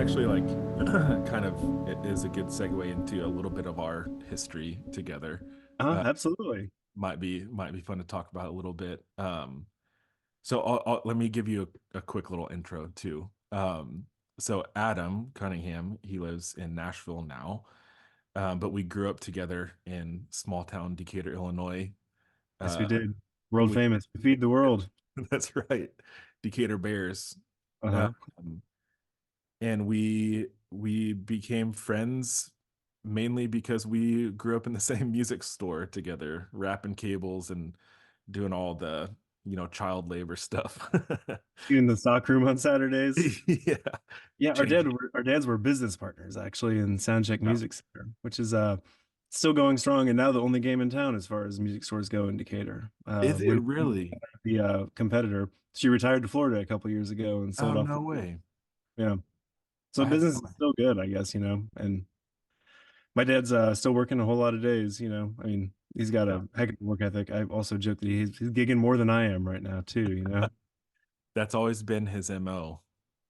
actually kind of it is a good segue into a little bit of our history together. Uh, Absolutely. might be fun to talk about a little bit. Let me give you a quick little intro too. So Adam Cunningham, he lives in Nashville now, but we grew up together in small town Decatur, Illinois. Yes, we Uh, did. World we, famous. We feed the world. that's right, Decatur Bears. Uh-huh. Um, and we became friends mainly because we grew up in the same music store together, wrapping cables and doing all the child labor stuff. In the stock room on Saturdays. Yeah, Yeah, changing. our dads were business partners actually in Soundcheck Yeah. Music Center, which is still going strong and now the only game in town as far as music stores go in Decatur. Is it When really? the competitor, she retired to Florida a couple years ago and Oh, sold off. no way. Yeah. So I had business no is idea. still good, I guess, and my dad's still working a whole lot of days. I mean, he's got Yeah. a heck of a work ethic. I also joke that he's gigging more than I am right now too. That's always been his MO.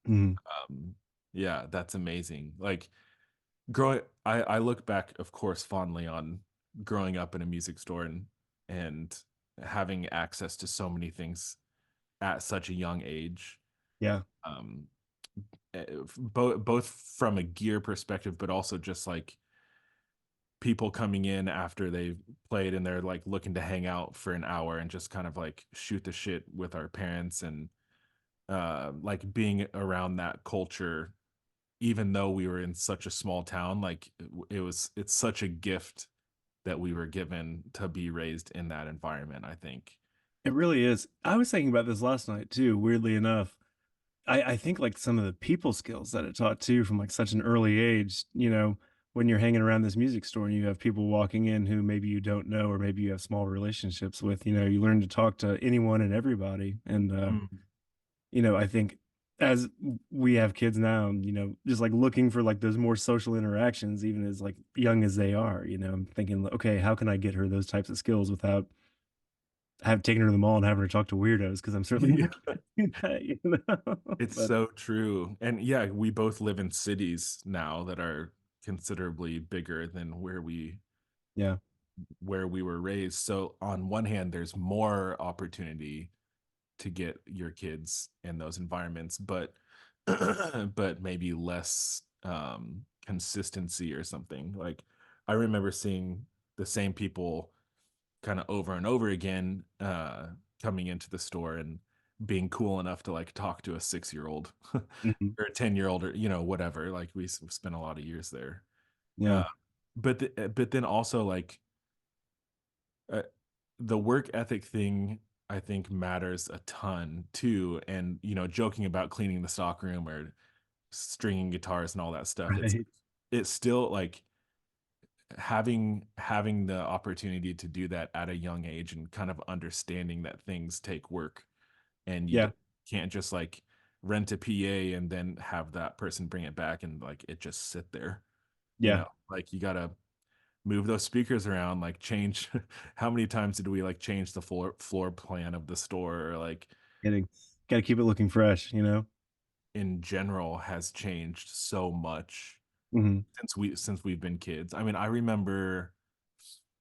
Mhm. Um, yeah, that's amazing. Like growing I look back, of course, fondly on growing up in a music store and having access to so many things at such a young age. Yeah. Um, both from a gear perspective, but also just like people coming in after they've played and they're like looking to hang out for an hour and just kind of like shoot the shit with our parents and like being around that culture, even though we were in such a small town. Like it's such a gift that we were given to be raised in that environment, I think. It really is. I was thinking about this last night too, weirdly enough. I think like some of the people skills that it taught too from like such an early age, when you're hanging around this music store and you have people walking in who maybe you don't know or maybe you have small relationships with, you learn to talk to anyone and everybody. And Mm. I think as we have kids now, just like looking for like those more social interactions, even as like young as they are, I'm thinking, okay, how can I get her those types of skills without have taken her to the mall and having her talk to weirdos? Because I'm certainly not Yeah, going to do that. it's But so true. And yeah, we both live in cities now that are considerably bigger than yeah, where we were raised. So on one hand, there's more opportunity to get your kids in those environments, but but maybe less consistency or something. Like I remember seeing the same people kind of over and over again, coming into the store and being cool enough to like talk to a 6-year old mhm, or a 10-year old or whatever. Like we spent a lot of years there. yeah, uh, but then also like uh, the work ethic thing, I think, matters a ton too. And joking about cleaning the stock room or stringing guitars and all that stuff, right, it's still like having the opportunity to do that at a young age and kind of understanding that things take work and yeah, can't just like rent a PA and then have that person bring it back and like it just sit there. yeah. Like you gotta move those speakers around, like change. How many times did we like change the floor plan of the store, or like Getting got to keep it looking fresh. in general has changed so much Hmm. since we've been kids. I mean, I remember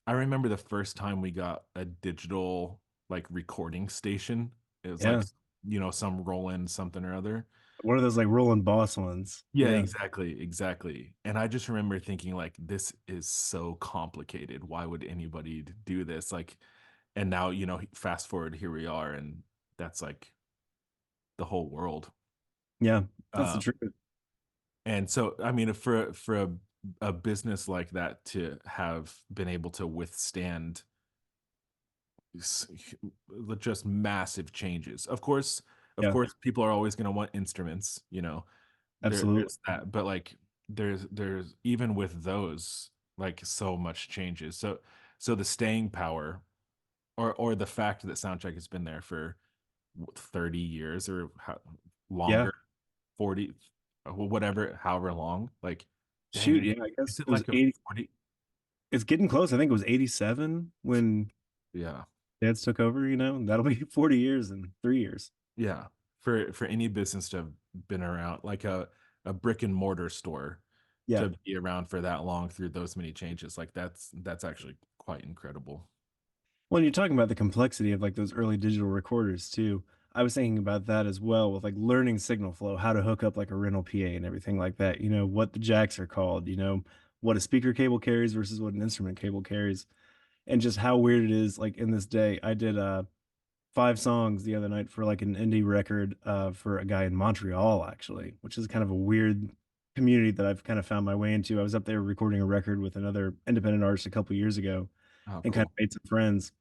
the first time we got a digital like recording station. It was like Yeah, some Roland something or other. one of those like rolling boss ones. Yeah, Yeah, exactly. And I just remember thinking like this is so complicated. Why would anybody do this? Like, and now, fast forward, here we are, and that's like the whole world. yeah, that's the Um, truth. and so, I mean, for a business like that to have been able to withstand s- just massive changes. Of Yeah, course, people are always going to want instruments. absolutely. There's that, but like there's even with those like so much changes. So the staying power or the fact that Soundcheck has been there for 30 years or Yeah, longer, 40, whatever, however long, like shoot. dang, Yeah, I is guess it it was like a 80. 40? It's getting close. I think it was 87 when Yeah. dads took over. That'll be 40 years in 3 years. Yeah. For any business to have been around, like a brick and mortar store Yeah. to be around for that long through those many changes. Like that's actually quite incredible. Well, you're talking about the complexity of like those early digital recorders too. I was thinking about that as well with like learning signal flow, how to hook up like a rental PA and everything like that. You know, what the jacks are called, you know, what a speaker cable carries versus what an instrument cable carries, and just how weird it is. Like in this day, I did 5 songs the other night for like an indie record for a guy in Montreal, actually, which is kind of a weird community that I've kind of found my way into. I was up there recording a record with another independent artist a couple years ago Oh, and kind of cool. made some friends.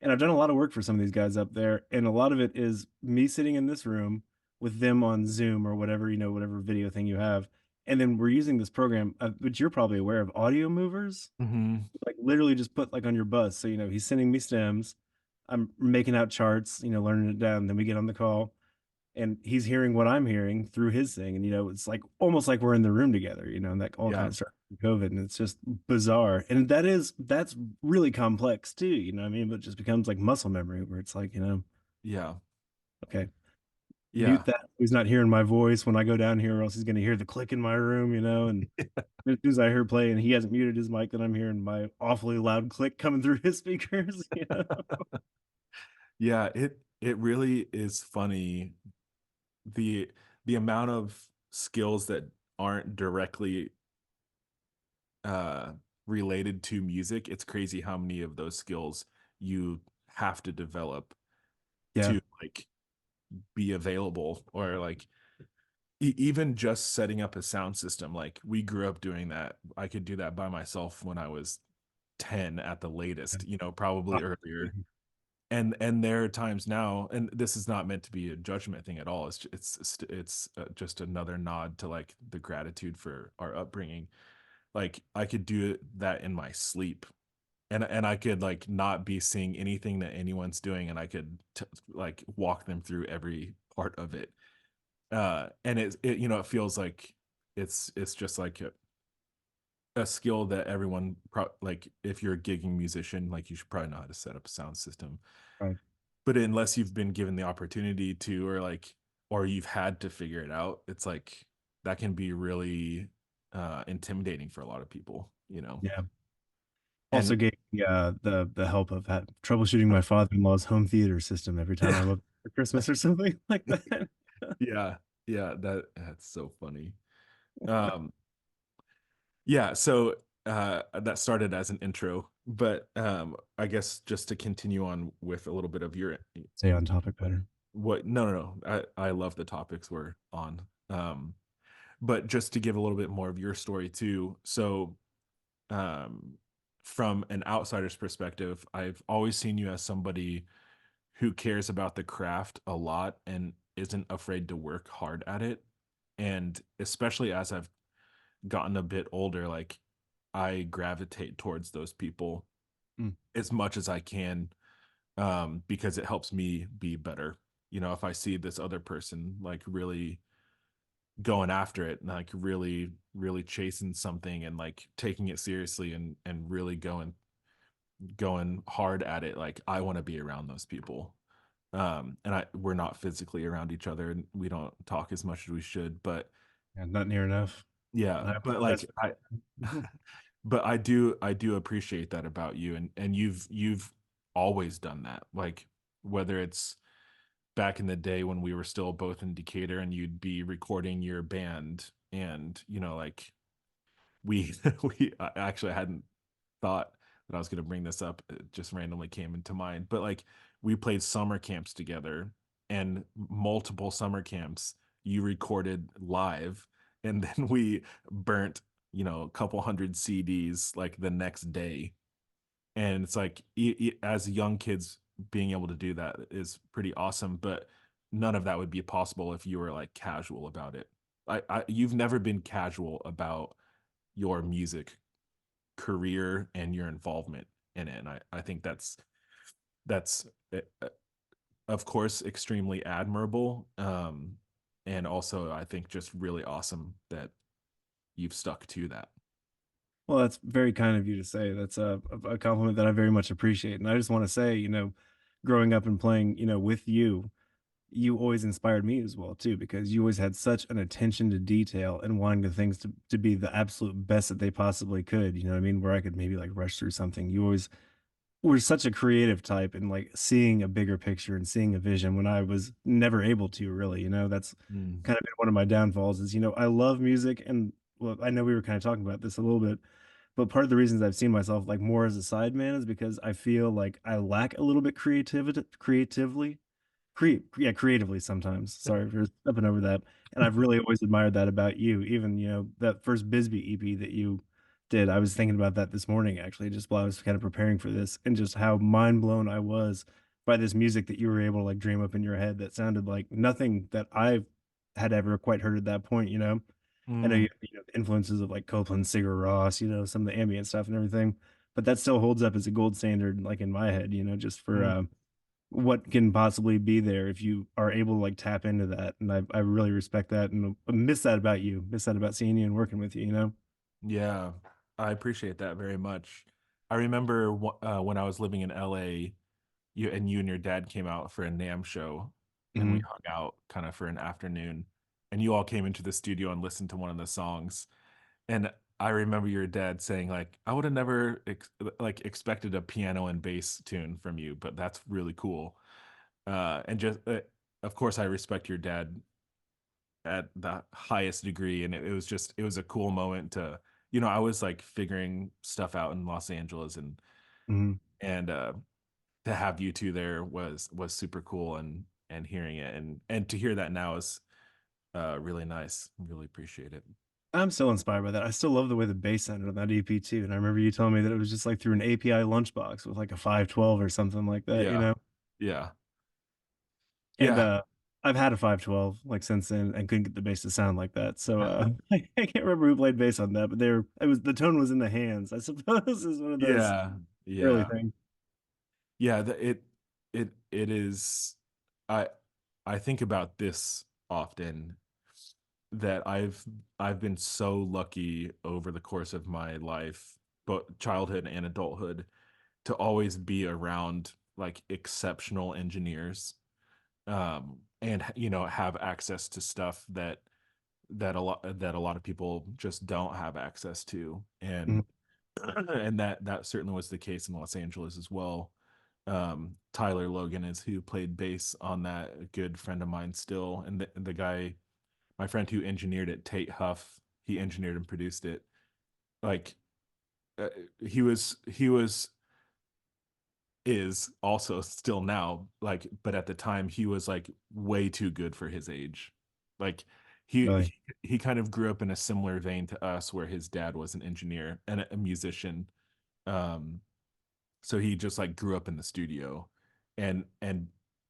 And I've done a lot of work for some of these guys up there, and a lot of it is me sitting in this room with them on Zoom or whatever, you know, whatever video thing you have. And then we're using this program, which you're probably aware of, audio movers. Hmm. Like literally just put like on your bus. So, you know, he's sending me stems. I'm making out charts, you know, learning it down. Then we get on the call and he's hearing what I'm hearing through his thing. And, you know, it's like almost like we're in the room together, you know, and that all kind Yeah. of started with COVID. And it's just bizarre. And that's really complex too, you know what I mean? But it just becomes like muscle memory where it's like, you know, Yeah. okay, mute Yeah. that. He's not hearing my voice when I go down here, or else he's going to hear the click in my room, you know, and as soon as I heard play and he hasn't muted his mic, then I'm hearing my awfully loud click coming through his speakers. You know? Yeah, it really is funny the the amount of skills that aren't directly uh related to music. It's crazy how many of those skills you have to develop Yeah, to like be available or like even just setting up a sound system. Like we grew up doing that. I could do that by myself when I was 10 at the latest, you know, probably earlier. And there are times now, and this is not meant to be a judgment thing at all. It's just another nod to like the gratitude for our upbringing. Like I could do that in my sleep, and I could like not be seeing anything that anyone's doing, and I could like walk them through every part of it. And it you know it feels like it's just like a skill that everyone like if you're a gigging musician, like you should probably know how to set up a sound system. right. But unless you've been given the opportunity to, or like, or you've had to figure it out, it's like that can be really intimidating for a lot of people, you know. Yeah. And Also gave me the help of troubleshooting my father-in-law's home theater system every time yeah, I'm up for Christmas or something like that. yeah, yeah, that's so funny. Um, yeah, so that started as an intro, but I guess just to continue on with a little bit of your Stay on topic better. what no no no I love the topics we're on. But just to give a little bit more of your story too. So um, from an outsider's perspective, I've always seen you as somebody who cares about the craft a lot and isn't afraid to work hard at it. And especially as I've gotten a bit older, like I gravitate towards those people Mm, as much as I can because it helps me be better. You know, if I see this other person like really going after it and like really chasing something and like taking it seriously and really going hard at it, like I want to be around those people. And I we're not physically around each other and we don't talk as much as we should, but yeah, not near enough. yeah, I but apologize like for I that. but I do appreciate that about you, and you've always done that. Like whether it's back in the day when we were still both in Decatur and you'd be recording your band and you know like we we I actually hadn't thought that I was going to bring this up. It just randomly came into mind. But like we played summer camps together and multiple summer camps you recorded live and then we burnt, you know, a couple hundred CDs like the next day. And it's like as young kids being able to do that is pretty awesome, but none of that would be possible if you were like casual about it. You've never been casual about your music career and your involvement in it. And I think that's of course extremely admirable. And also I think just really awesome that you've stuck to that. Well, that's very kind of you to say. That's a compliment that I very much appreciate. And I just want to say, you know, growing up and playing, you know, with you, you always inspired me as well too, because you always had such an attention to detail and wanting the things to be the absolute best that they possibly could. You know what I mean? Where I could maybe like rush through something. You always were such a creative type and like seeing a bigger picture and seeing a vision when I was never able to really, that's Mm, kind of been one of my downfalls is, I love music and well, I know we were kind of talking about this a little bit, but part of the reasons I've seen myself like more as a sideman is because I feel like I lack a little bit creatively sometimes. Sorry for stepping over that. And I've really always admired that about you. Even, that first Bisbee EP that you did. I was thinking about that this morning, actually, just while I was kind of preparing for this, and just how mind blown I was by this music that you were able to like dream up in your head that sounded like nothing that I had ever quite heard at that point. I know mm, the influences of like Copeland, Sigur Rós, some of the ambient stuff and everything, but that still holds up as a gold standard, like in my head, just for mm. what can possibly be there if you are able to like tap into that. And I really respect that and miss that about you, miss that about seeing you and working with you. Yeah, I appreciate that very much. I remember when I was living in LA, you and your dad came out for a NAMM show, and we Hmm. hung out kind of for an afternoon, and you all came into the studio and listened to one of the songs. And I remember your dad saying like, "I would have never expected a piano and bass tune from you, but that's really cool." And just of course, I respect your dad at the highest degree, and it was a cool moment to, I was like figuring stuff out in Los Angeles, Hmm. and to have you two there was super cool, and hearing it and to hear that now is really nice. Really appreciate it. I'm still inspired by that. I still love the way the bass sounded on that EP too. And I remember you telling me that it was just like through an API lunchbox with like a 512 or something like that, you Yeah. know? Yeah. And Yeah. I've had a 512 like since then and couldn't get the bass to sound like that. So I can't remember who played bass on that, but it was the tone was in the hands, I suppose is one of those Yeah. early Yeah. things. Yeah, it is. I I think about this often, that I've been so lucky over the course of my life, both childhood and adulthood, to always be around like exceptional engineers, and have access to stuff that a lot of people just don't have access to, Mhm. and that certainly was the case in Los Angeles as well. Tyler Logan is who played bass on that, a good friend of mine still, and the guy, my friend who engineered it, Tate Huff, he engineered and produced it. Like uh, he was is also still now, like, but at the time he was like way too good for his age. Like he Really. he, he kind of grew up in a similar vein to us, where his dad was an engineer and a musician. Um, so he just like grew up in the studio, and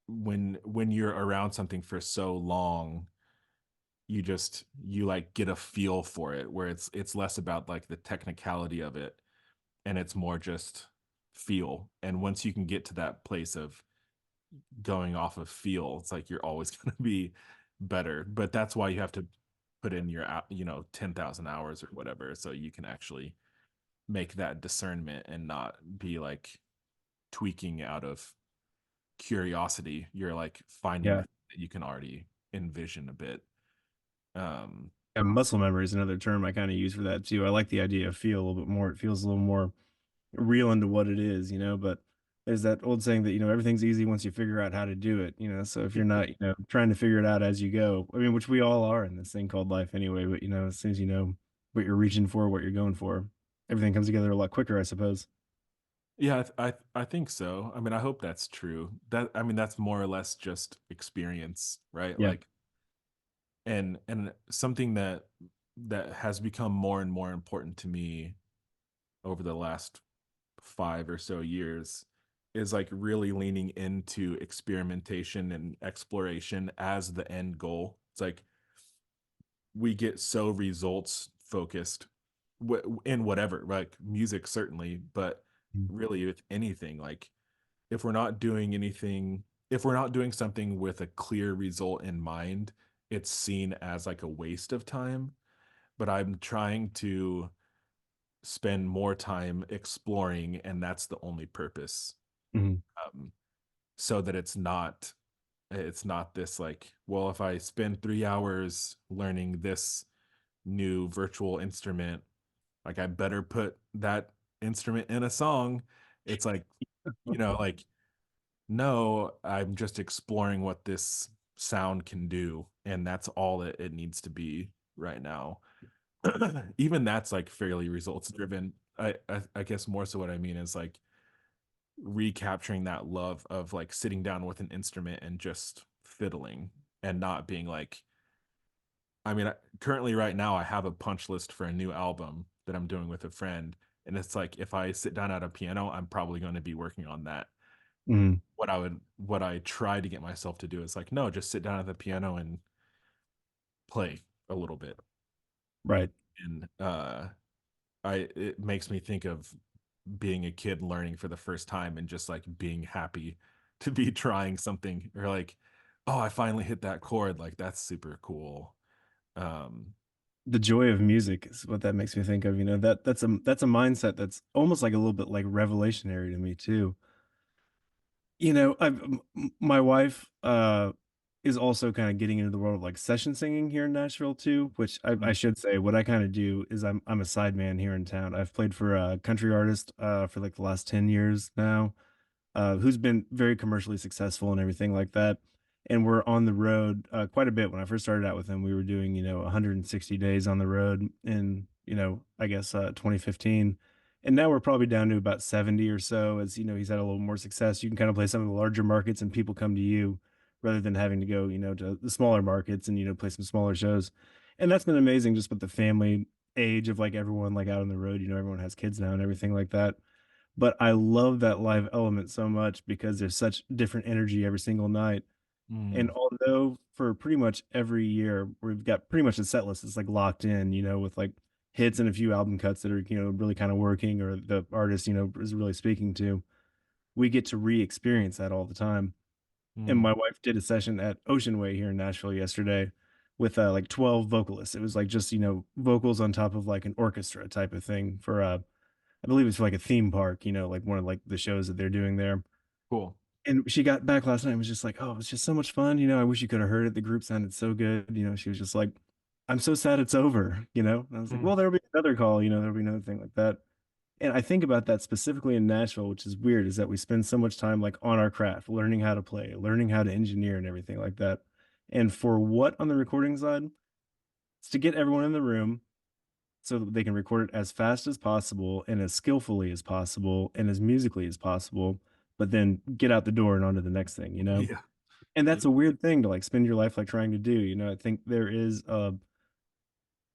when you're around something for so long, you like get a feel for it, where it's less about like the technicality of it, and it's more just feel. And once you can get to that place of going off of feel, it's like you're always going to be better. But that's why you have to put in your 10,000 hours or whatever, so you can actually make that discernment and not be like tweaking out of curiosity. You're like finding Yeah. the that you can already envision a bit. um Yeah, muscle memory is another term I kind of use for that too. I like the idea of feel a little bit more. It feels a little more real into what it is. But there's that old saying that, everything's easy once you figure out how to do it. So if you're not, trying to figure it out as you go, I mean, which we all are in this thing called life anyway, but as soon as you know what you're reaching for, what you're going for, everything comes together a lot quicker, I suppose. Yeah, I think so. I mean, I hope that's true. I mean, that's more or less just experience, right? Yeah. Like, and something that has become more and more important to me over the last 5 or so years is like really leaning into experimentation and exploration as the end goal. It's like we get so results focused in whatever, like music certainly, but Mhm. really with anything, like if we're not doing anything, if we're not doing something with a clear result in mind, it's seen as like a waste of time. But I'm trying to spend more time exploring, and that's the only purpose. Mhm. So that it's not. It's not this like, well, if I spend 3 hours learning this new virtual instrument, like I better put that instrument in a song. It's like, like, no, I'm just exploring what this sound can do, and that's all that it needs to be right now. Even that's like fairly results driven. I guess more so what I mean is like recapturing that love of like sitting down with an instrument and just fiddling and not being like, I mean, currently right now I have a punch list for a new album that I'm doing with a friend, and it's like if I sit down at a piano, I'm probably going to be working on that. Mhm. What I try to get myself to do is like, no, just sit down at the piano and play a little bit. Right. And I it makes me think of being a kid learning for the first time and just like being happy to be trying something, or like, oh, I finally hit that chord, like that's super cool. Um The joy of music is what that makes me think of, that's a mindset that's almost like a little bit, like, revelationary to me too. My wife, is also kinda getting into the world of, like, session singing here in Nashville too, which I mm, should say what I kinda do is I'm a sideman here in town. I've played for a country artist, for, like, the last 10 years now, who's been very commercially successful and everything like that. And we're on the road quite a bit. When I first started out with him, we were doing 160 days on the road in I guess 2015, and now we're probably down to about 70 or so. As he's had a little more success. You can kind of play some of the larger markets, and people come to you rather than having to go to the smaller markets and play some smaller shows. And that's been amazing, just with the family age of like everyone like out on the road. Everyone has kids now and everything like that, but I love that live element so much because there's such different energy every single night. And mm, although for pretty much every year we've got pretty much a set list that's like locked in, with like hits and a few album cuts that are, really kind of working or the artist, is really speaking to, we get to re-experience that all the time. And mm, my wife did a session at Ocean Way here in Nashville yesterday with like 12 vocalists. It was like just, vocals on top of like an orchestra type of thing for I believe it's for like a theme park, like one of like the shows that they're doing there. cool. And she got back last night and was just like, "Oh, it's just so much fun. I wish you could have heard it. The group sounded so good." She was just like, "I'm so sad it's over." And I was like, Mm, "Well, there'll be another call, there'll be another thing like that." And I think about that specifically in Nashville, which is weird, is that we spend so much time like on our craft, learning how to play, learning how to engineer and everything like that. And for what on the recording side? It's to get everyone in the room so that they can record it as fast as possible and as skillfully as possible and as musically as possible, but then get out the door and on to the next thing. yeah, And that's yeah, a weird thing to like spend your life like trying to do. I think there is a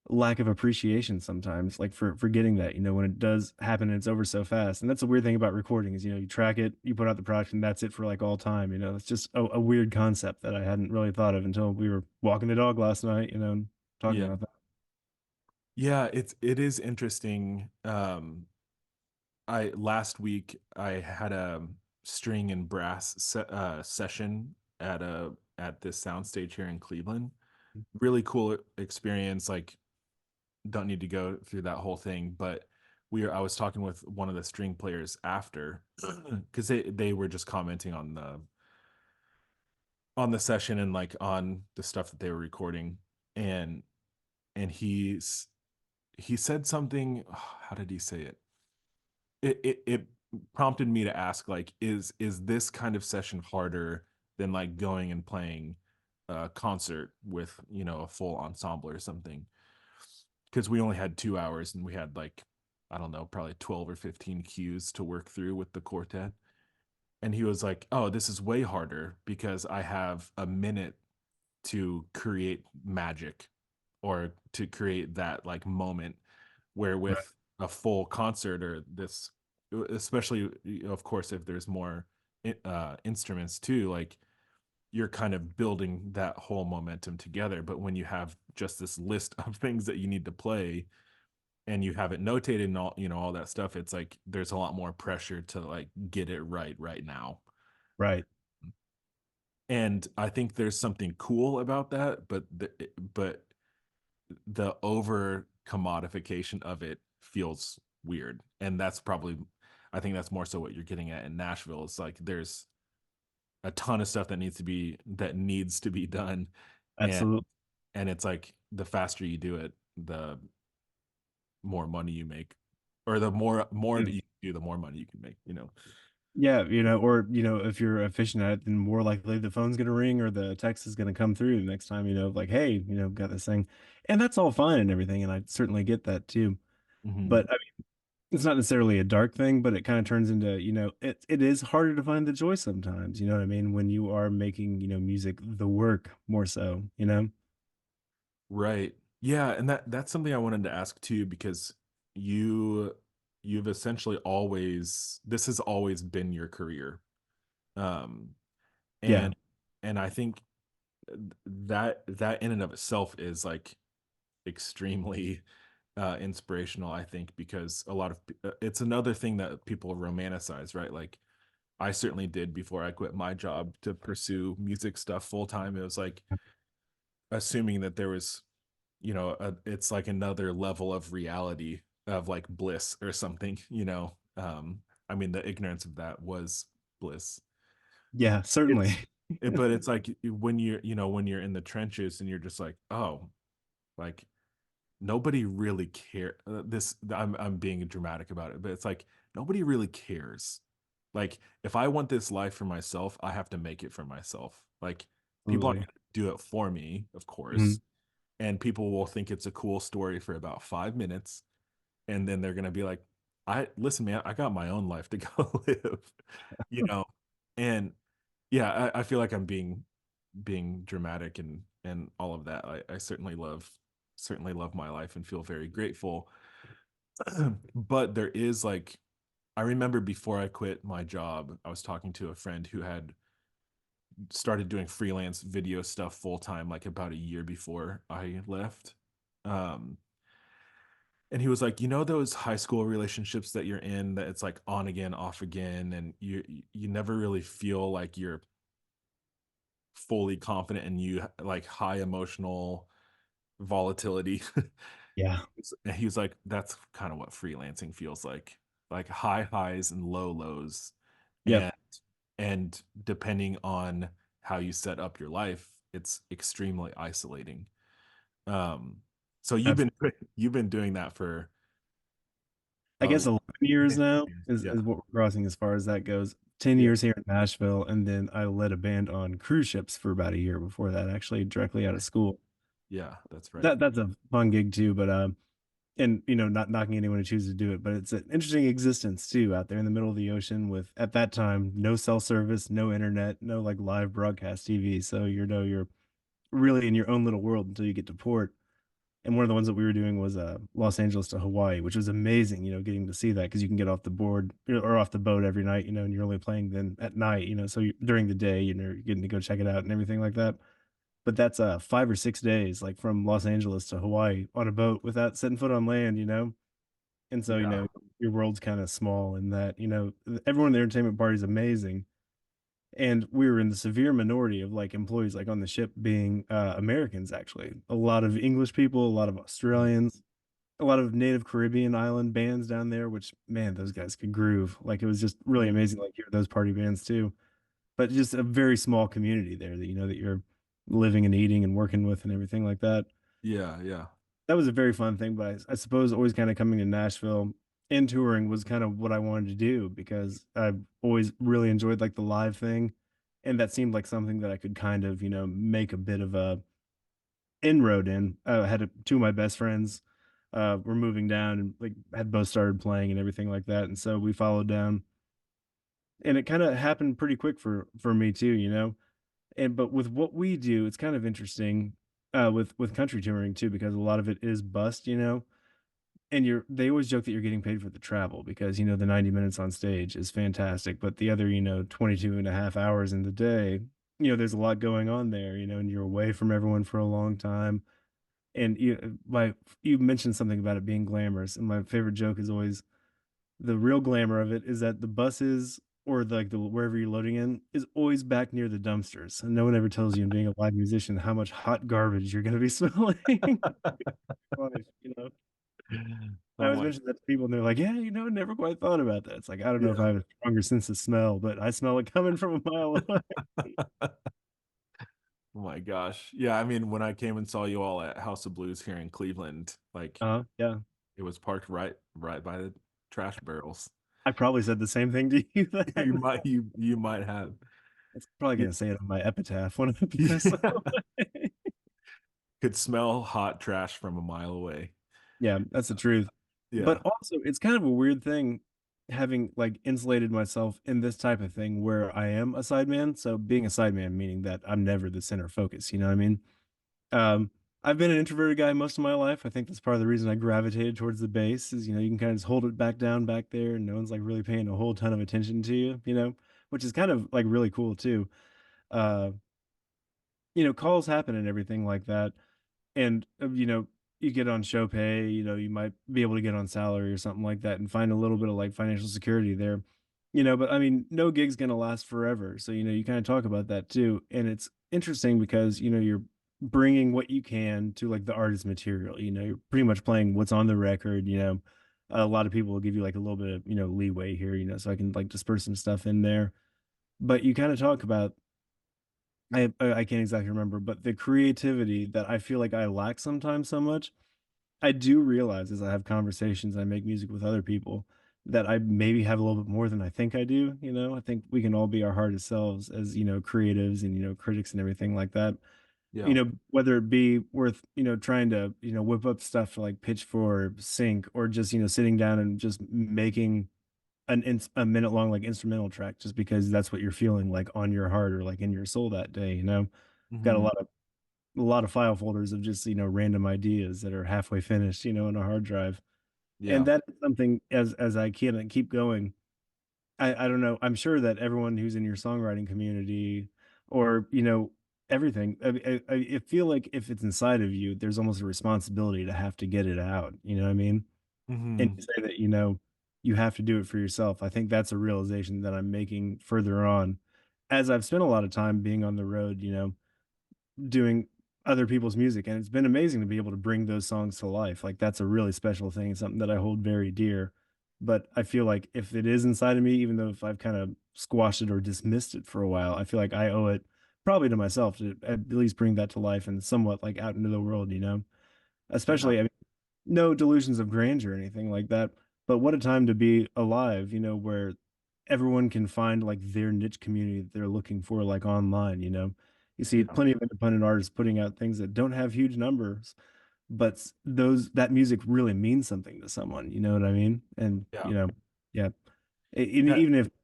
lack of appreciation sometimes, like for getting that, when it does happen and it's over so fast. And that's a weird thing about recording is, you track it, you put out the product, and that's it for like all time. It's just a weird concept that I hadn't really thought of until we were walking the dog last night, and talking yeah. about that. Yeah, it is interesting. I last week I had a string and brass session at this soundstage here in Cleveland. Really cool experience. Like, don't need to go through that whole thing, but I was talking with one of the string players after because they were just commenting on the session and like on the stuff that they were recording, and he said something. How did he say it? It prompted me to ask, like, is this kind of session harder than like going and playing a concert with a full ensemble or something? Because we only had 2 hours and we had like, I don't know, probably 12 or 15 cues to work through with the quartet. And he was like, oh, this is way harder because I have a minute to create magic or to create that like moment, where Right. with a full concert or this, especially of course if there's more instruments too, like you're kind of building that whole momentum together. But when you have just this list of things that you need to play and you have it notated and all that stuff, it's like there's a lot more pressure to like get it right now. Right. And I think there's something cool about that, but the over commodification of it feels weird. And that's probably, I think that's more so what you're getting at in Nashville. It's like a ton of stuff that needs to be done, and Absolutely. it's like the faster you do it, the more money you make, or the more Yeah. that you do, the more money you can make. You know. Yeah, or if you're efficient at it, then more likely the phone's gonna ring or the text is gonna come through the next time, like, "Hey, got this thing." And that's all fine and everything, and I certainly get that too. Hmm. But, I mean, it's not necessarily a dark thing, but it kinda turns into, it is harder to find the joy sometimes, you know what I mean? When you are making, music the work more so, you know? Right. Yeah, and that's something I wanted to ask too, because you you've essentially always this has always been your career. Um Yeah. and I think that in and of itself is like extremely inspirational, I think, because it's another thing that people romanticize, right? Like I certainly did before I quit my job to pursue music stuff full time. It was like assuming that there was, it's like another level of reality, of like bliss or something, I mean, the ignorance of that was bliss. Yeah, certainly. It's but it's like when when you're in the trenches and you're just like, oh, like nobody really care. I'm being dramatic about it, but it's like nobody really cares. Like if I want this life for myself, I have to make it for myself. Like people aren't Absolutely. going to do it for me, of course, Mhm. and people will think it's a cool story for about 5 minutes, and then they're going to be like, "I listen, man, I got my own life to go live," you know. And yeah, I feel like I'm being dramatic and all of that. I certainly love my life and feel very grateful. But there is like I remember before I quit my job, I was talking to a friend who had started doing freelance video stuff full time like about a year before I left. Um and he was like, "You know those high school relationships that you're in that it's like on again, off again, and you never really feel like you're fully confident, and you like high emotional volatility." Yeah. And he was like, "That's kind of what freelancing feels like high highs and low lows, Yep. and depending on how you set up your life, it's extremely isolating." Um, so you've been doing that for I a guess 11 years many now years. is Yeah, what we're crossing as far as that goes. 10 yeah, years here in Nashville, and then I led a band on cruise ships for about a year before that, actually directly out of school. yeah. That's right. That's a fun gig too, but, and, not knocking anyone who chooses to do it, but it's an interesting existence too out there in the middle of the ocean with, at that time, no cell service, no internet, no, like, live broadcast TV, so you're really in your own little world until you get to port. And one of the ones that we were doing was, Los Angeles to Hawaii, which was amazing, getting to see that because you can get off the board, or off the boat every night, and you're only playing then at night, so during the day, you're getting to go check it out and everything like that. But that's, 5 or 6 days, like, from Los Angeles to Hawaii on a boat without setting foot on land, And so, Yeah, your world's kinda small in that, everyone in the entertainment party is amazing, and we were in the severe minority of, like, employees, like, on the ship being, Americans, actually. A lot of English people, a lot of Australians, a lot of native Caribbean island bands down there, which, man, those guys could groove. Like, it was just really mhm, amazing, like, hear those party bands too. But just a very small community there that, that you're living and eating and working with and everything like that. yeah, yeah, That was a very fun thing, but I suppose always kinda coming to Nashville and touring was kind of what I wanted to do because I've always really enjoyed, like, the live thing, and that seemed like something that I could kind of, make a bit of a inroad in. I had 2 of my best friends, were moving down and, like, had both started playing and everything like that, and so we followed down, and it kinda happened pretty quick for me too, And but with what we do, it's kind of interesting, with country touring too, because a lot of it is bust, and they always joke that you're getting paid for the travel because, the 90 minutes on stage is fantastic, but the other, 22 and a half hours in the day, there's a lot going on there, and you're away from everyone for a long time. And you mentioned something about it being glamorous, and my favorite joke is always the real glamour of it is that the buses or like the wherever you're loading in is always back near the dumpsters. And no one ever tells you in being a live musician how much hot garbage you're gonna be smelling. Funny, I I'm always like, mention that to people, and they're like, "Yeah, I never quite thought about that." It's like, I don't know if I yeah. have a stronger sense of smell, but I smell it coming from a mile away. Oh my gosh. Yeah, I mean, when I came and saw you all at House of Blues here in Cleveland, like Yeah. it was parked right by the trash barrels. I probably said the same thing to you You then. might you might have. It's probably Y gonna say it on my epitaph when I pass yeah. away. Could smell hot trash from a mile away. Yeah, that's the truth. But Yeah. also, it's kind of a weird thing having, like, insulated myself in this type of thing where I am a sideman, so being a sideman meaning that I'm never the center focus, you know what I mean? Um, I've been an introverted guy most of my life. I think that's part of the reason I gravitated towards the bass is, you can kinda just hold it back down back there, and no one's, like, really paying a whole ton of attention to you, which is kind of, like, really cool too. Uh, calls happen and everything like that. And, you get on show pay, you might be able to get on salary or something like that and find a little bit of, like, financial security there, but, I mean, no gig's gonna last forever, so, you kinda talk about that too, and it's interesting because, you're bringing what you can to, like, the artist material, you're pretty much playing what's on the record, a lot of people will give you, like, a little bit of, leeway here, so I can, like, disperse some stuff in there, but you kinda talk about I can't exactly remember, but the creativity that I feel like I lack sometimes so much, I do realize as I have conversations, I make music with other people that I maybe have a little bit more than I think I do, I think we can all be our hardest selves as, creatives and, critics and everything like that. Yeah. Whether it be worth, trying to, whip up stuff to like pitch for sync or just, sitting down and just making a minute long like instrumental track just because that's what you're feeling like on your heart or like in your soul that day, got Mhm. a lot of file folders of just, random ideas that are halfway finished, in a hard drive. And Yeah. that's something as I can keep going, I don't know, I'm sure that everyone who's in your songwriting community or, everything, I feel like if it's inside of you, there's almost a responsibility to have to get it out, you know what I mean? And Mhm. you say that, you have to do it for yourself. I think that's a realization that I'm making further on as I've spent a lot of time being on the road, doing other people's music, and it's been amazing to be able to bring those songs to life, like, that's a really special thing, something that I hold very dear, but I feel like if it is inside of me, even though if I've kinda squashed it or dismissed it for a while, I feel like I owe it probably to myself to at least bring that to life and somewhat, like, out into the world, Yeah. Especially, I mean, no delusions of grandeur or anything like that, but what a time to be alive, where everyone can find, like, their niche community that they're looking for, like, online, You see Yeah. plenty of independent artists putting out things that don't have huge numbers, but those that music really means something to someone, you know what I mean? And, Yeah. yeah, Yeah.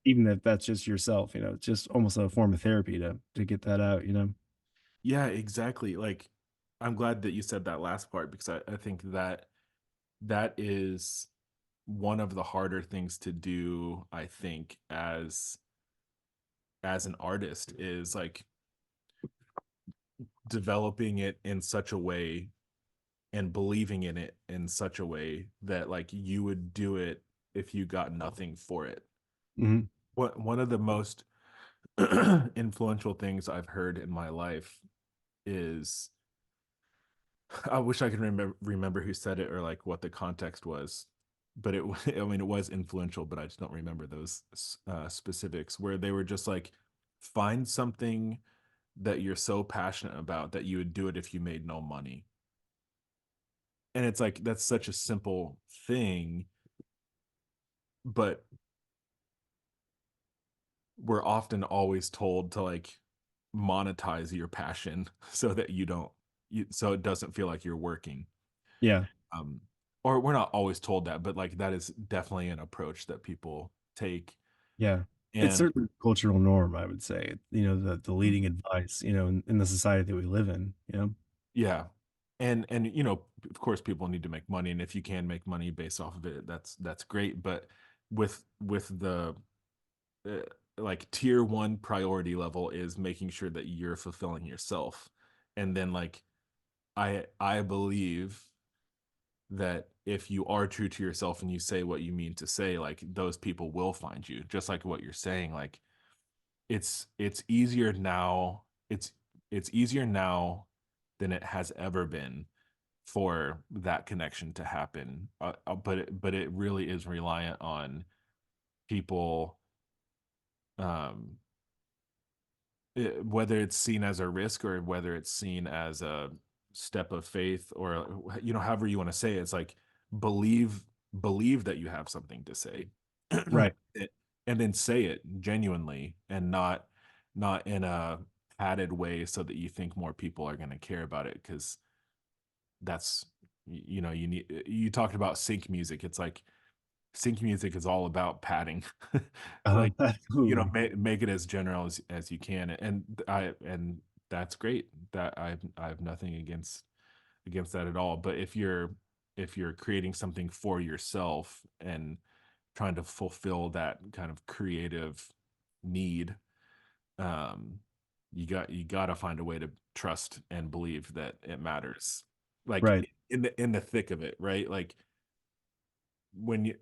even if that's just yourself, it's just almost a form of therapy to get that out, Yeah, exactly. Like, I'm glad that you said that last part because I think that that is one of the harder things to do, I think, as an artist is like developing it in such a way and believing in it in such a way that like you would do it if you got nothing for it. Mhm. What one of the most influential things I've heard in my life is I wish I could remember who said it or like what the context was, but I mean it was influential, but I just don't remember those specifics where they were just like find something that you're so passionate about that you would do it if you made no money. And it's like that's such a simple thing, but we're often always told to like monetize your passion so that so it doesn't feel like you're working. Yeah. Um, or we're not always told that, but like that is definitely an approach that people take. Yeah. It's And certainly a cultural norm, I would say, the leading advice, in the society that we live in, yeah. And of course people need to make money and if you can make money based off of it, that's great, but with the uh, like tier 1 priority level is making sure that you're fulfilling yourself. And then like I believe that if you are true to yourself and you say what you mean to say, like those people will find you. Just like what you're saying, like it's easier now. It's easier now than it has ever been for that connection to happen. But it really is reliant on people, um, whether it's seen as a risk or whether it's seen as a step of faith, or however you want to say it. It's like believe believe that you have something to say. Right. It- and then say it genuinely, and not in a padded way so that you think more people are going to care about it, because that's you talked about sync music. It's like sync music is all about padding. Like, Absolutely. make it as general as you can, and that's great. That I have nothing against that at all. But if you're creating something for yourself and trying to fulfill that kind of creative need, um, you got to find a way to trust and believe that it matters. Like Right. in the thick of it, right? Like when you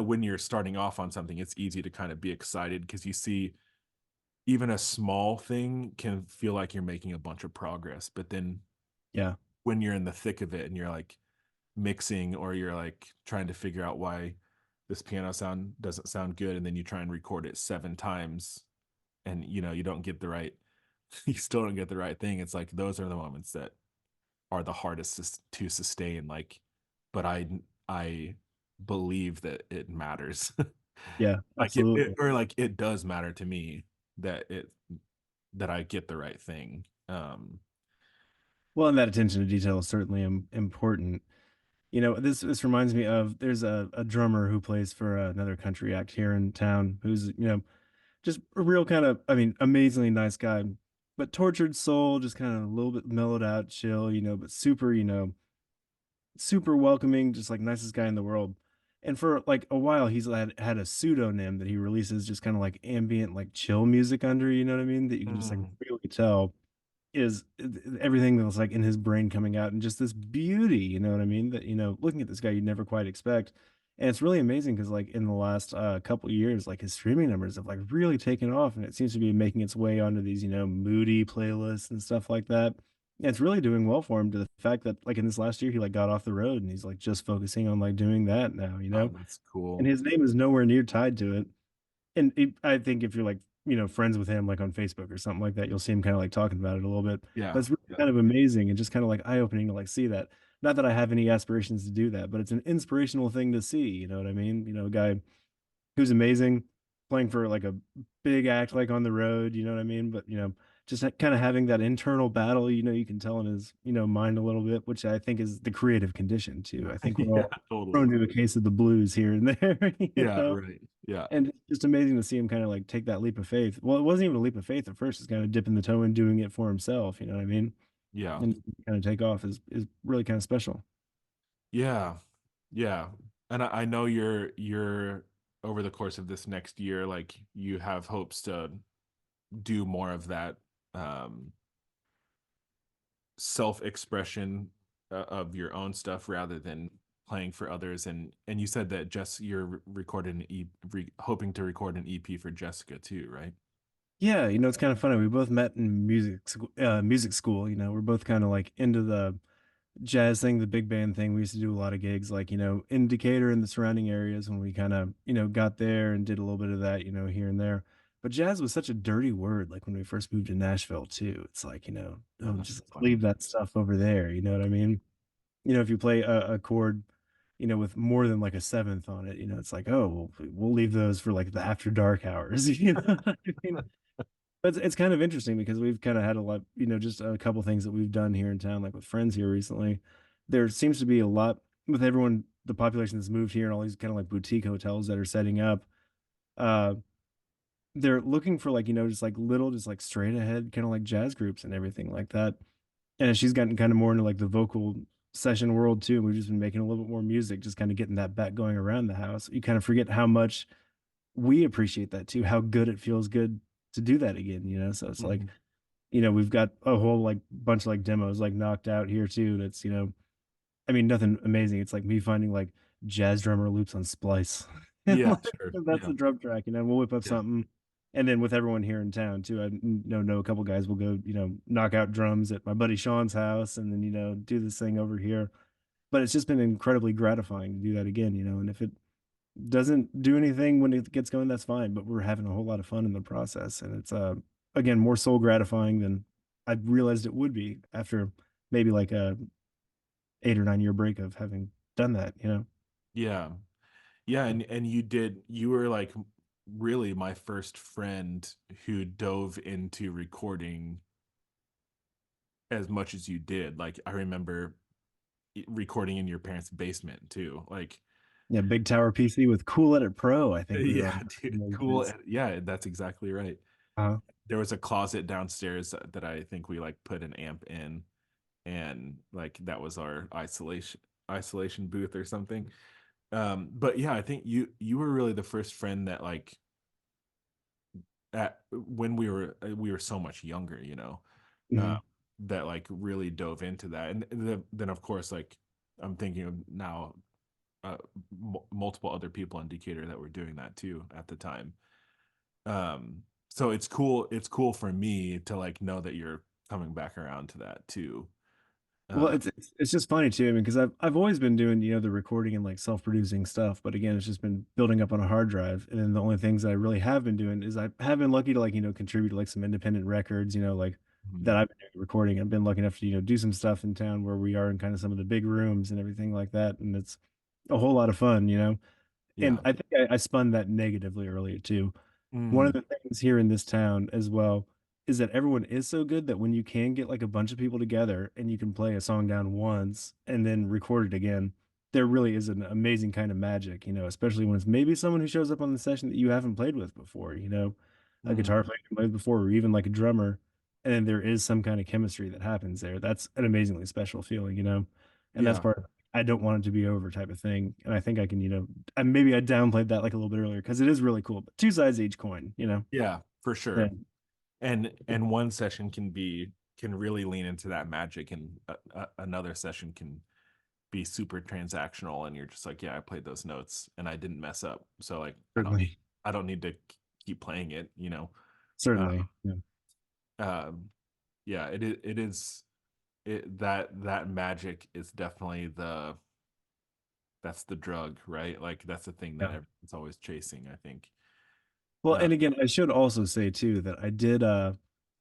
when you're starting off on something, it's easy to kind of be excited because you see even a small thing can feel like you're making a bunch of progress. But then Yeah. when you're in the thick of it and you're like mixing, or you're like trying to figure out why this piano sound doesn't sound good, and then you try and record it 7 times, and you don't get the right you still don't get the right thing. It's like those are the moments that are the hardest to sustain. Like, but I believe that it matters. Yeah, Like it absolutely. or like it does matter to me that I get the right thing. Well, and that attention to detail is certainly important. This reminds me of there's a drummer who plays for another country act here in town who's, just a real kind of, I mean, amazingly nice guy, but tortured soul, just kind of a little bit mellowed out, chill, but super, super welcoming, just like nicest guy in the world. And for like a while, he's had a pseudonym that he releases just kind of like ambient, like chill music under, you know what I mean? That you can just like Mm, really tell is everything that was like in his brain coming out, and just this beauty, you know what I mean? That, looking at this guy, you'd never quite expect. And it's really amazing because like in the last couple years, like his streaming numbers have like really taken off, and it seems to be making its way onto these, moody playlists and stuff like that. And it's really doing well for him, to the fact that like in this last year, he like got off the road and he's like just focusing on like doing that now, oh, that's and cool. his name is nowhere near tied to it. And I think if you're like, friends with him, like on Facebook or something like that, you'll see him kind of like talking about it a little bit. But Yeah, it's really yeah. kind of amazing and just kind of like eye opening to like see that. Not that I have any aspirations to do that, but it's an inspirational thing to see. You know what I mean? A guy who's amazing, playing for like a big act like on the road. You know what I mean? But just kind of having that internal battle. You can tell in his mind a little bit, which I think is the creative condition too. I think we're Yeah, all totally. prone to a case of the blues here and there. Yeah, right. Yeah. And it's just amazing to see him kind of like take that leap of faith. Well, it wasn't even a leap of faith at first. It's kind of dipping the toe and doing it for himself. You know what I mean? Yeah. And kind of take off is really kind of special. Yeah. Yeah. And I know you're over the course of this next year, like you have hopes to do more of that, um self-expression, of your own stuff rather than playing for others. And you said that you're recording hoping to record an EP for Jessica too, right? Yeah, it's kind of funny. We both met in music school. We're both kind of like into the jazz thing, the big band thing. We used to do a lot of gigs, like in Decatur and the surrounding areas when we kind of got there and did a little bit of that, here and there. But jazz was such a dirty word, like when we first moved to Nashville too. It's like, Oh, oh, that's just funny. leave that stuff over there. You know what I mean? If you play a chord, with more than like a seventh on it, it's like, oh, we'll leave those for like the after dark hours. You know what I mean? But it's kind of interesting because we've kind of had a lot, just a couple things that we've done here in town, like with friends here recently. There seems to be a lot with everyone, the population that's moved here and all these kind of like boutique hotels that are setting up. Uh, they're looking for like, just like little, just like straight ahead, kind of like jazz groups and everything like that. And she's gotten kind of more into like the vocal session world too. We've just been making a little bit more music, just kind of getting that back going around the house. You kind of forget how much we appreciate that too, how good it feels good to do that again. So it's like, Mhm. we've got a whole like bunch of like demos like knocked out here too. That's, I mean, nothing amazing. It's like me finding like jazz drummer loops on Splice. And Yeah, like, sure. that's Yeah. the drum track, we'll whip up Yeah. something. And then with everyone here in town too, know a couple guys will go, knock out drums at my buddy Sean's house, and then do this thing over here. But it's just been incredibly gratifying to do that again, and if it doesn't do anything when it gets going, that's fine. But we're having a whole lot of fun in the process, and it's again more soul gratifying than I realized it would be after maybe like a 8 or 9 year break of having done that. Yeah. Yeah, and you were like really my first friend who dove into recording as much as you did. Like I remember recording in your parents' basement too. Like Yeah, big tower PC with Cool Edit Pro, I think we were yeah, on in dude, those cool. days. Yeah, that's exactly right. There was a closet downstairs that I think we like put an amp in, and like that was our isolation booth or something. But yeah, I think you were really the first friend that like at when we were so much younger, uh, Mhm. that like really dove into that, and then of course like I'm thinking of now multiple other people in Decatur that were doing that too at the time. So it's cool. It's cool for me to like know that you're coming back around to that too. Well, Uh, it's just funny too. I mean, because I've always been doing the recording and like self-producing stuff, but again, it's just been building up on a hard drive. And then the only things that I really have been doing is I have been lucky to like contribute to like some independent records, like that mhm. I've been doing recording. I've been lucky enough to do some stuff in town where we are in kind of some of the big rooms and everything like that, and it's a whole lot of fun. And Yeah. I think I spun that negatively earlier too. One of Mm, the things here in this town as well is that everyone is so good that when you can get like a bunch of people together and you can play a song down once and then record it again, there really is an amazing kind of magic, especially when it's maybe someone who shows up on the session that you haven't played with before, a mm, guitar player you played before, or even like a drummer, and then there is some kind of chemistry that happens there. That's an amazingly special feeling. And that's yeah. part of I don't want it to be over type of thing. And I think I can, maybe I downplayed that like a little bit earlier because it is really cool, but two sides of each coin. Yeah, for Yeah, sure. And one session can really lean into that magic, and another session can be super transactional, and you're just like, yeah, I played those notes and I didn't mess up, so like certainly. I don't need to keep playing it. uh, Certainly. Yeah. um yeah, it is that magic is definitely that's the drug, right? Like that's the thing that Yeah. everyone's always chasing, I think. Well, uh and again, I should also say too that I did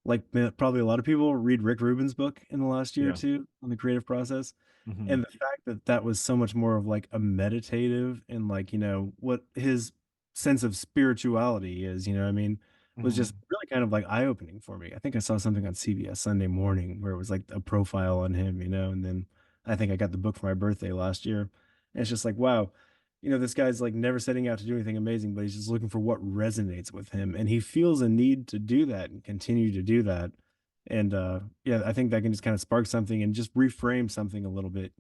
like probably a lot of people read Rick Rubin's book in the last year or yeah. two on the creative process. Hmm. And the fact that that was so much more of like a meditative and like, what his sense of spirituality is, I mean, was just Hmm. really kind of like eye-opening for me. I think I saw something on CBS Sunday Morning where it was like a profile on him, and then I think I got the book for my birthday last year. And it's just like, wow, this guy's like never setting out to do anything amazing, but he's just looking for what resonates with him. And he feels a need to do that and continue to do that. And yeah, I think that can just kind of spark something and just reframe something a little bit.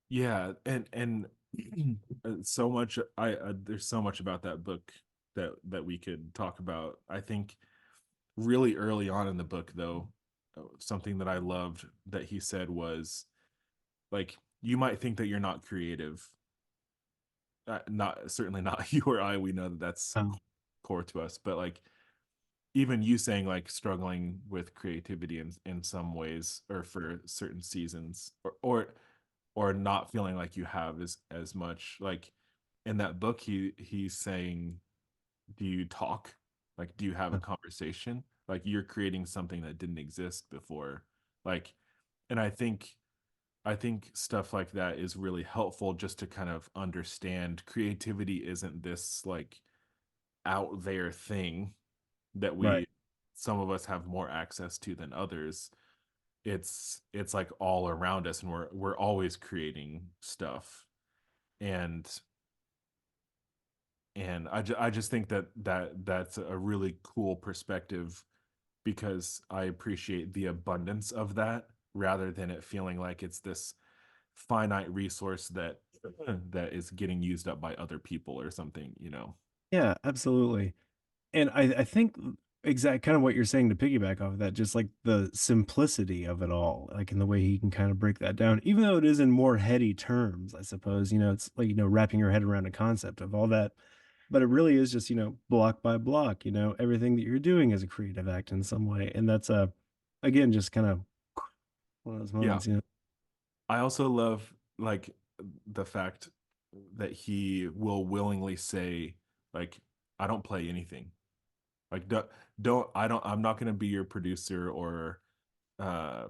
Yeah, and so much I there's so much about that book that we could talk about. I think really early on in the book though, something that I loved that he said was like, you might think that you're not creative, not certainly not you or I, we know that that's Um, core to us, but like even you saying like struggling with creativity in some ways or for certain seasons, or not feeling like you have as much, like in that book he's saying, do you talk, like do you have a conversation, like you're creating something that didn't exist before, like, and I think stuff like that is really helpful just to kind of understand creativity isn't this like out there thing that right. some of us have more access to than others. It's like all around us, and we're always creating stuff. And and I just think that's a really cool perspective, because I appreciate the abundance of that rather than it feeling like it's this finite resource that is getting used up by other people or something. Yeah, absolutely. And I think exact kind of what you're saying to piggyback off of that, just like the simplicity of it all, like in the way he can kind of break that down, even though it is in more heady terms, I suppose, it's like, wrapping your head around a concept of all that. but it really is just, block by block, everything that you're doing is a creative act in some way. And that's again, just kind of one of those Yeah. moments. I also love like the fact that he will willingly say like I don't play anything. Like I'm not going to be your producer or uh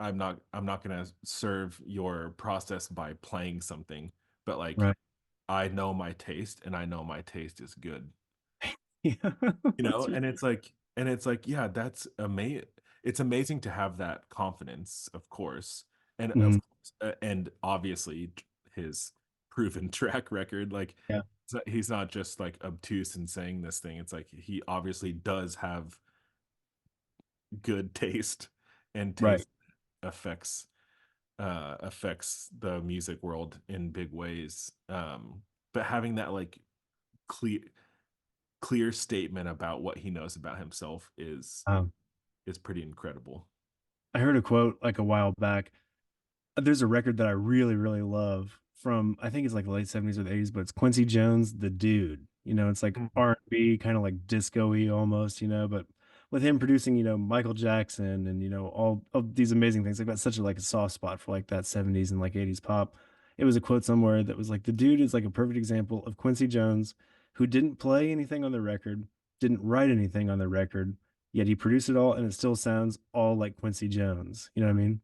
I'm not going to serve your process by playing something, but like Right. I know my taste and I know my taste is good. Yeah. You know, That's right. and it's like yeah, that's amazing. It's amazing to have that confidence, of course. And of Mhm. course, and obviously his proven track record like Yeah. he's not just like obtuse in saying this thing. It's like he obviously does have good taste and Right. taste affects affects the music world in big ways. But having that like clear clear statement about what he knows about himself Um, is pretty incredible. I heard a quote like a while back. There's a record that I really, really love from I think it's like the late 70s or the 80s, but it's Quincy Jones, The Dude. It's like Mhm. R&B, kind of like disco-y almost, but with him producing, Michael Jackson and all of these amazing things. I've got such a soft spot for like that 70s and like 80s pop. It was a quote somewhere that was like the dude is like a perfect example of Quincy Jones who didn't play anything on the record, didn't write anything on the record, yet he produced it all and it still sounds all like Quincy Jones. You know what I mean?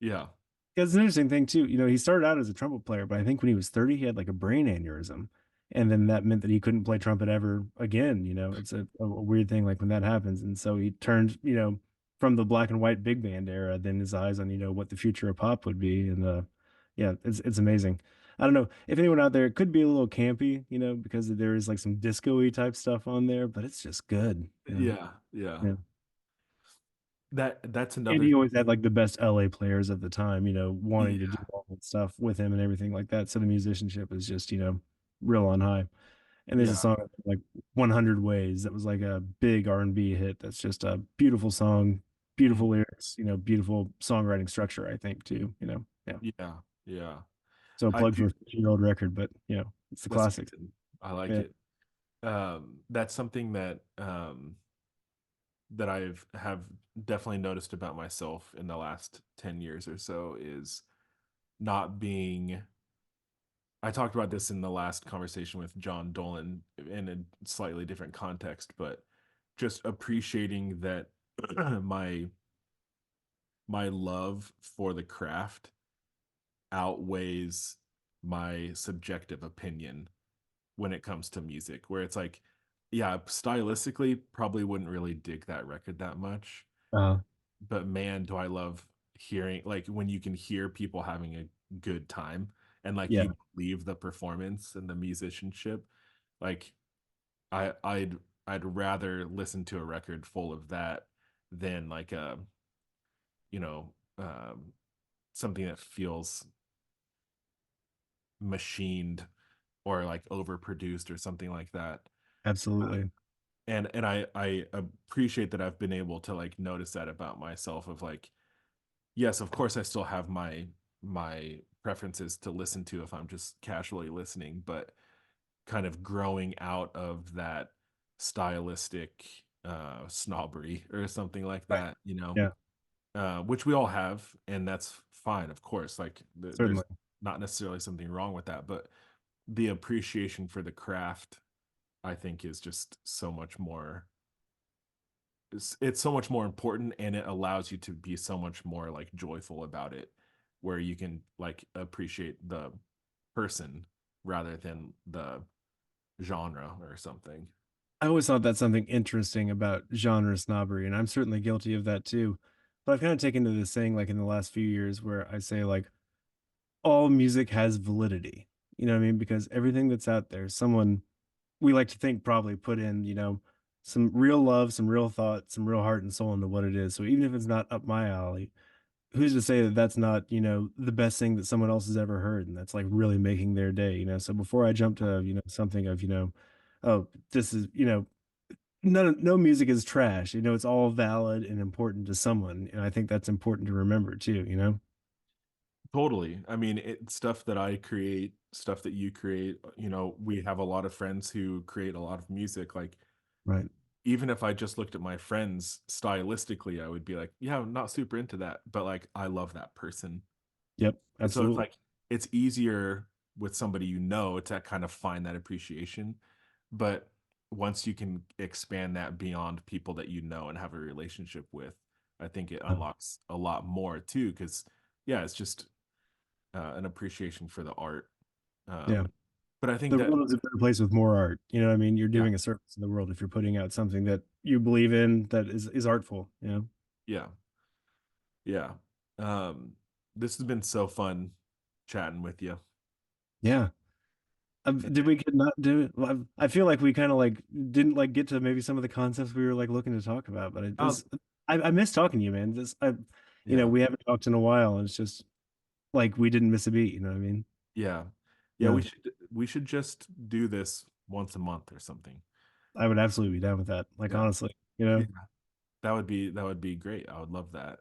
Yeah. Yeah, it's an interesting thing too. He started out as a trumpet player, but I think when he was 30, he had like a brain aneurysm. And then that meant that he couldn't play trumpet ever again. It's a weird thing like when that happens. And so he turned, from the black and white big band era, then his eyes on, what the future of pop would be. And yeah, it's amazing. I don't know if anyone out there, it could be a little campy, because there is like some disco-y type stuff on there, but it's just good. Yeah. Yeah. Yeah. That's And another he thing. always had like the best LA players of the time, wanting to do Yeah. all that stuff with him and everything like that. So the musicianship is just, real on high. And there's a Yeah. song like 100 Ways that was like a big R&B hit. That's just a beautiful song, Mhm. beautiful lyrics, beautiful songwriting structure, I think too, Yeah. Yeah. Yeah. So a I plug do for a 50-year-old record, but it's the that's classics. good. I like Yeah. it. That's something that that I've have definitely noticed about myself in the last 10 years or so is not being I talked about this in the last conversation with John Dolan in a slightly different context, but just appreciating that my my love for the craft outweighs my subjective opinion when it comes to music, where it's like, yeah, stylistically, probably wouldn't really dig that record that much, Uh, but man, do I love hearing like when you can hear people having a good time and like yeah, you believe the performance and the musicianship. Like I I'd I'd rather listen to a record full of that than like a, you know, something that feels machined or like overproduced or something like that. absolutely. And I appreciate that I've been able to like notice that about myself of like yes, of course I still have my preferences to listen to if I'm just casually listening, but kind of growing out of that stylistic snobbery or something like Right. that, you know, Yeah, which we all have, and that's fine, of course. Like certainly. there's not necessarily something wrong with that, but the appreciation for the craft, I think, is just so much more. It's so much more important, and it allows you to be so much more like joyful about it, where you can like appreciate the person rather than the genre or something. I always thought that's something interesting about genre snobbery, and I'm certainly guilty of that too. But I've kind of taken to this saying like in the last few years where I say like all music has validity. You know what I mean? Because everything that's out there, someone we like to think probably put in, some real love, some real thought, some real heart and soul into what it is. So even if it's not up my alley, who's to say that that's not, the best thing that someone else has ever heard and that's like really making their day. So before I jump to, something of, oh, this is, no music is trash. It's all valid and important to someone. And I think that's important to remember too. Totally. I mean, it's stuff that I create. stuff that you create. You know, we have a lot of friends who create a lot of music. Like, Right. even if I just looked at my friends stylistically, I would be like, yeah, I'm not super into that, but like I love that person. Yep. And so it's Absolutely. like it's easier with somebody you know to kind of find that appreciation. But once you can expand that beyond people that you know and have a relationship with, I think it Yeah. unlocks a lot more too. Because yeah, it's just an appreciation for the art. Yeah. But I think The that world is a better place with more art. You know what I mean? You're yeah, doing a service in the world if you're putting out something that you believe in that is artful, you know? yeah, yeah. Um, this has been so fun chatting with you. Yeah. Did we get not do it? Well, I feel like we kind of like didn't like get to maybe some of the concepts we were like looking to talk about, but it Oh, was I miss talking to you, man. yeah, We haven't talked in a while, and it's just like we didn't miss a beat. You know what I mean? yeah, yeah. Yeah, We should just do this once a month or something. I would absolutely be down with that. Like Yeah, honestly, yeah. That would be great. I would love that.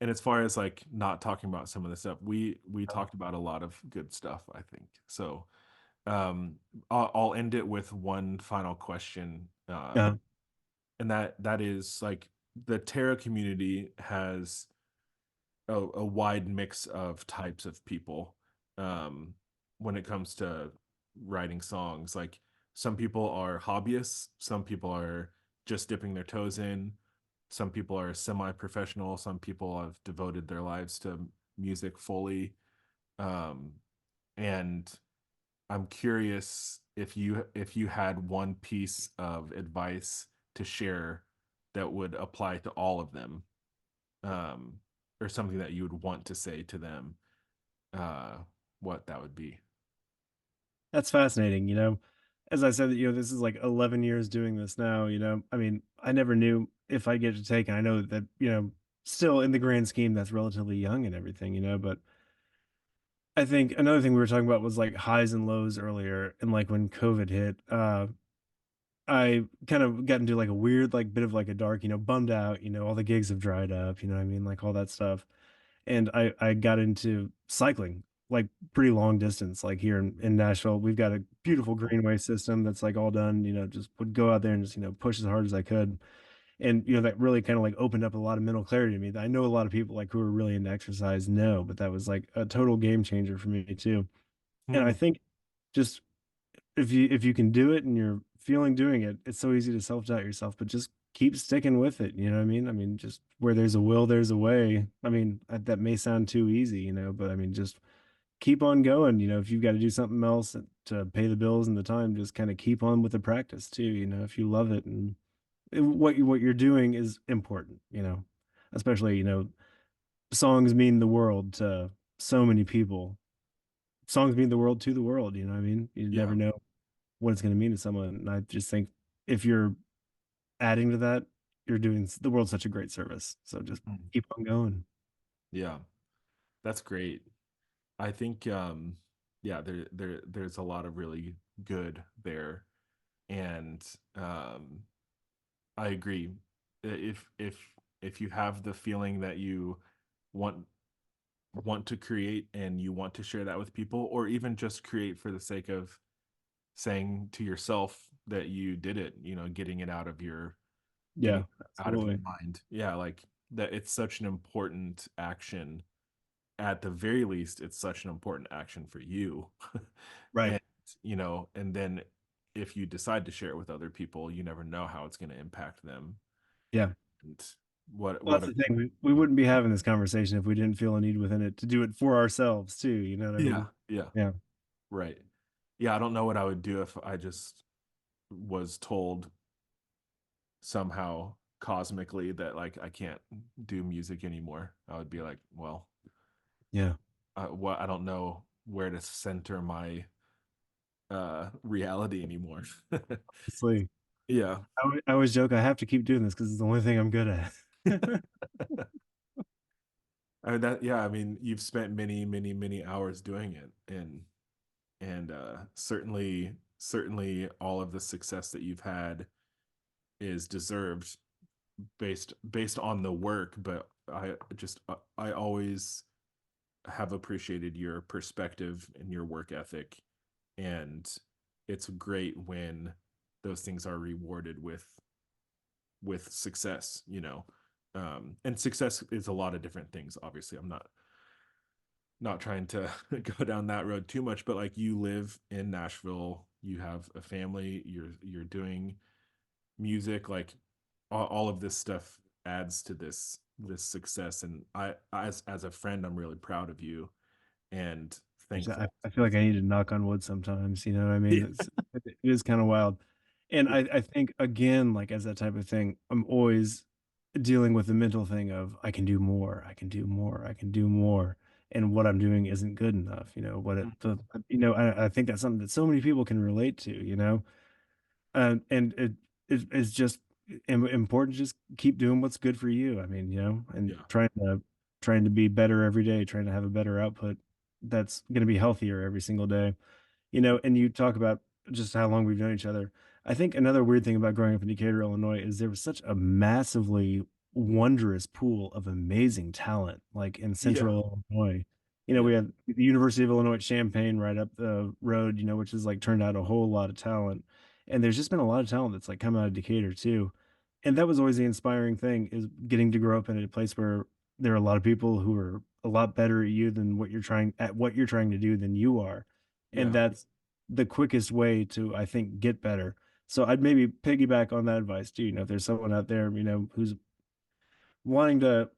And as far as like not talking about some of the stuff, we talked about a lot of good stuff, I think. So I'll end it with one final question, yeah, and that is like the Terra community has a wide mix of types of people um, when it comes to writing songs. Like some people are hobbyists, some people are just dipping their toes in, some people are semi-professional, some people have devoted their lives to music fully. Um, and I'm curious if you had one piece of advice to share that would apply to all of them, um, or something that you would want to say to them, uh, what that would be. that's fascinating. As I said, this is like 11 years doing this now. I mean, I never knew if I get to take, and I know that still in the grand scheme, that's relatively young and everything. But I think another thing we were talking about was like highs and lows earlier, and like when COVID hit, I kind of got into like a weird, like bit of like a dark, bummed out, all the gigs have dried up, you know what I mean? Like all that stuff. And I got into cycling, like pretty long distance, like here in Nashville. We've got a Oh, beautiful cool. greenway system that's like all done, just would go out there and just, push as hard as I could. And that really kind of like opened up a lot of mental clarity to me that I know a lot of people like who are really into exercise know, but that was like a total game changer for me too. And I Hmm. think just if you can do it and you're feeling doing it, it's so easy to self-doubt yourself, but just keep sticking with it. You know what I mean? I mean, just where there's a will, there's a way. I mean, that may sound too easy, but I mean, just keep on going. If you've got to do something else to pay the bills and the time, just kind of keep on with the practice too. If you love it and what you're doing is important. Especially songs mean the world to so many people. Songs mean the world to the world. You know what I mean? You never Yeah. know what it's going to mean to someone. And I just think if you're adding to that, you're doing the world such a great service. So just Mm. keep on going. Yeah. That's great. I think yeah, there's a lot of really good there. And I agree. If you have the feeling that you want to create and you want to share that with people, or even just create for the sake of saying to yourself that you did it, getting it out of your getting Yeah, it out of your absolutely. mind. Yeah, like that it's such an important action. At the very least, it's such an important action for you. Right. And and then if you decide to share it with other people, you never know how it's going to impact them. Yeah. And Well, what that's a the thing. We wouldn't be having this conversation if we didn't feel a need within it to do it for ourselves too. You know what I yeah, mean? yeah, Yeah. right. Yeah, I don't know what I would do if I just was told somehow cosmically that like I can't do music anymore. I would be like, well, Yeah. what I don't know where to center my reality anymore. Honestly, Yeah. I always joke I have to keep doing this because it's the only thing I'm good at. I mean that yeah, I mean you've spent many hours doing it and certainly all of the success that you've had is deserved based on the work, but I always have appreciated your perspective and your work ethic, and it's great when those things are rewarded with success, you know. And success is a lot of different things. Obviously, I'm not trying to go down that road too much, but like you live in Nashville, you have a family, you're doing music, like all of this stuff adds to this success. And as a friend, I'm really proud of you and Which thankful. I feel like I need to knock on wood sometimes, you know what I mean? Yeah, It is kinda wild. And I think, again, like, as that type of thing, I'm always dealing with the mental thing of, "I can do more, I can do more, I can do more," and what I'm doing isn't good enough, you know, what it the you know, I think that's something that so many people can relate to, you know? And it's just important to just keep doing what's good for you. I mean, you know, and yeah, trying to be better every day, trying to have a better output that's going to be healthier every single day. You know, and you talk about just how long we've known each other. I think another weird thing about growing up in Decatur, Illinois, is there was such a massively wondrous pool of amazing talent, like in yeah, Central Illinois. You know, yeah, we have the University of Illinois at Champaign right up the road, you know, which has like turned out a whole lot of talent. And there's just been a lot of talent that's like come out of Decatur too. And that was always the inspiring thing is getting to grow up in a place where there are a lot of people who are a lot better at you than what you're trying to do than you are. And yeah, that's the quickest way to, I think, get better. So I'd maybe piggyback on that advice too. You know, if there's someone out there, you know, who's wanting to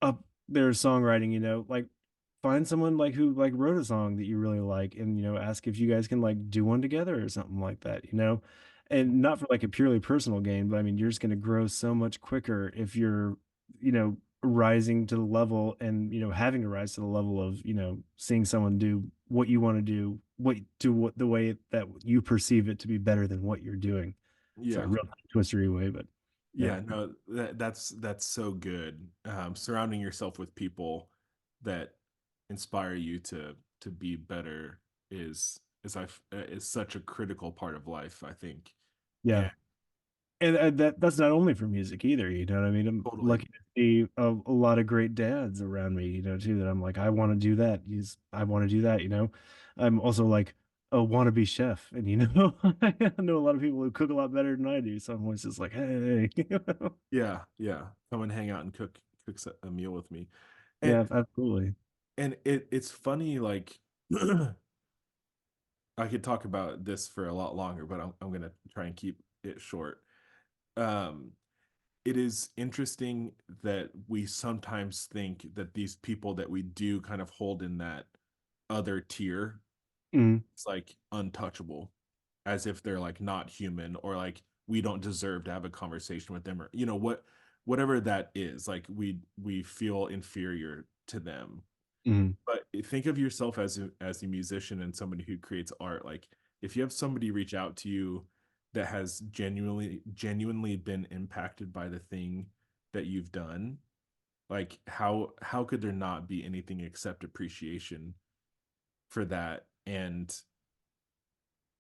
up their songwriting, you know, like find someone like who like wrote a song that you really like and you know, ask if you guys can like do one together or something like that, you know? And not for like a purely personal gain, but I mean, you're just going to grow so much quicker if you're, you know, rising to the level and, you know, having to rise to the level of, you know, seeing someone do what you want to do, what the way that you perceive it to be better than what you're doing. It's like a yeah. real twistery way, but yeah. Yeah, no, that's so good. Surrounding yourself with people that inspire you to be better is such a critical part of life, I think. Yeah. And And, that's not only for music either, you know what I mean? I'm totally, lucky to see a lot of great dads around me, you know, too, that I'm like, I want to do that. I want to do that, you know. I'm also like a wannabe chef, and you know, I know a lot of people who cook a lot better than I do. So I'm always just like, hey, you know? yeah, yeah. Come and hang out and cook a meal with me. And Yeah, absolutely. it's funny, like I could talk about this for a lot longer, but I'm gonna try and keep it short. Um, it is interesting that we sometimes think that these people that we do kind of hold in that other tier, Mhm, it's like untouchable, as if they're like not human or like we don't deserve to have a conversation with them or whatever that is. Like we feel inferior to them. mhm, But think of yourself as a musician and somebody who creates art. Like if you have somebody reach out to you that has genuinely been impacted by the thing that you've done, like how could there not be anything except appreciation for that? And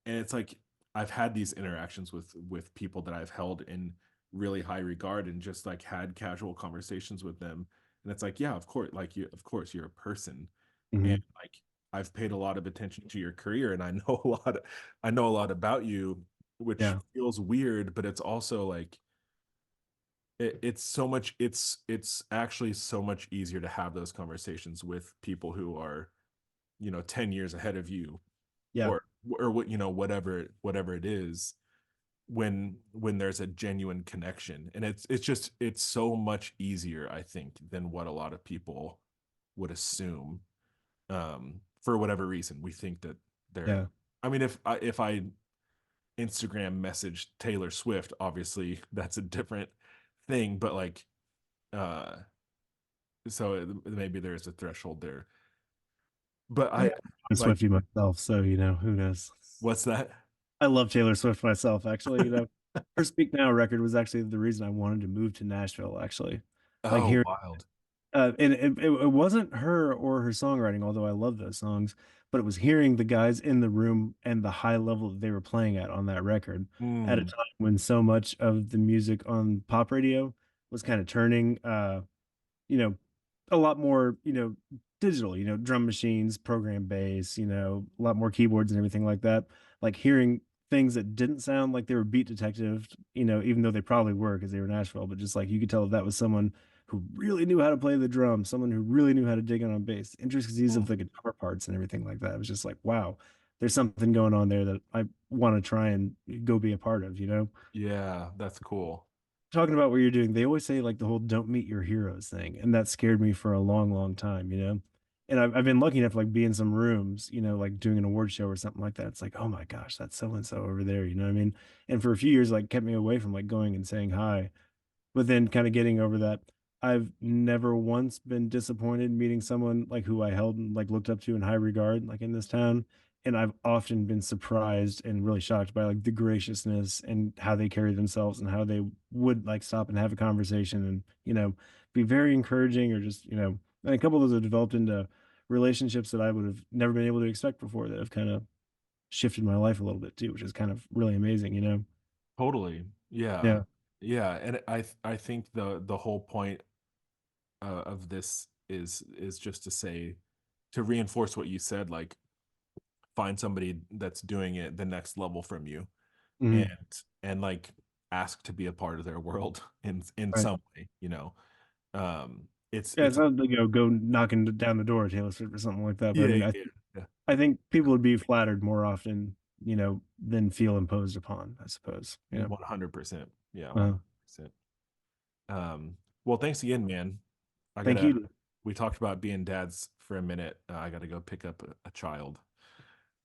it's like I've had these interactions with people that I've held in really high regard and just like had casual conversations with them. And it's like, yeah, of course, like you, of course, you're a person, and mhm. like I've paid a lot of attention to your career, and I know a lot about you, which Yeah, feels weird, but it's also like it's so much. It's actually so much easier to have those conversations with people who are 10 years ahead of you yeah, or what whatever it is when there's a genuine connection, and it's so much easier, I think, than what a lot of people would assume. For whatever reason we think that they're yeah, I mean if I Instagram message Taylor Swift, obviously that's a different thing, but like uh maybe there's a threshold there, but yeah. I I'm a like Swiftie myself, so you know, who knows? what's that? I love Taylor Swift myself, actually, you know. Her Speak Now record was actually the reason I wanted to move to Nashville, actually. Like Oh, here, wild. and it wasn't her or her songwriting, although I love those songs, but it was hearing the guys in the room and the high level that they were playing at on that record at a Mm, time when so much of the music on pop radio was kind of turning, you know, a lot more, you know, digital, drum machines, program bass, a lot more keyboards and everything like that. Like hearing things that didn't sound like they were beat detective, even though they probably were because they were Nashville, but just like you could tell that was someone who really knew how to play the drum, someone who really knew how to dig in on bass, intricacies of Mm. the guitar parts and everything like that. It was just like, wow, there's something going on there that I want to try and go be a part of. Yeah, that's cool. Talking about what you're doing, they always say like the whole "don't meet your heroes" thing, and that scared me for a long, long time. And I've been lucky enough to like be in some rooms, like doing an award show or something like that. It's like, oh my gosh, that's so and so over there. You know what I mean? And for a few years, like kept me away from like going and saying hi. But then kind of getting over that, I've never once been disappointed meeting someone like who I held and like looked up to in high regard, like in this town. And I've often been surprised and really shocked by like the graciousness and how they carry themselves and how they would like stop and have a conversation and, be very encouraging or just, and a couple of those have developed into relationships that I would have never been able to expect before that have kind of shifted my life a little bit too, which is kind of really amazing. Totally. Yeah. Yeah. Yeah, and I think the whole point of this is just to say, to reinforce what you said, like find somebody that's doing it the next level from you, and Mhm. like ask to be a part of their world in Right. some way, you know. Yeah, It's it's not like, go knocking down the door of Taylor Swift or something like that, but I yeah, mean, yeah, yeah. I think people would be flattered more often, than feel imposed upon, I suppose. 100%. Yeah, Uh, 100%. Well, thanks again, man. I Thank gotta. you. We talked about being dads for a minute. I gotta go pick up a child.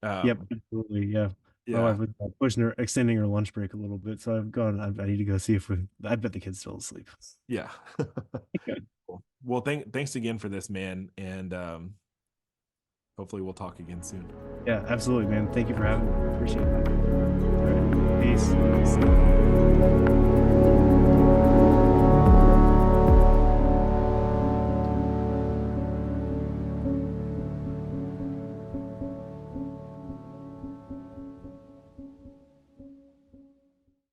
Yep, Um, absolutely, yeah. My yeah, wife was, pushing her extending her lunch break a little bit, so I've gone I need to go see if I bet the kid's still asleep. yeah. Okay. Cool. Well, thanks again for this, man, and hopefully we'll talk again soon. Yeah, absolutely, man. Thank you for having me. I appreciate it. Alright.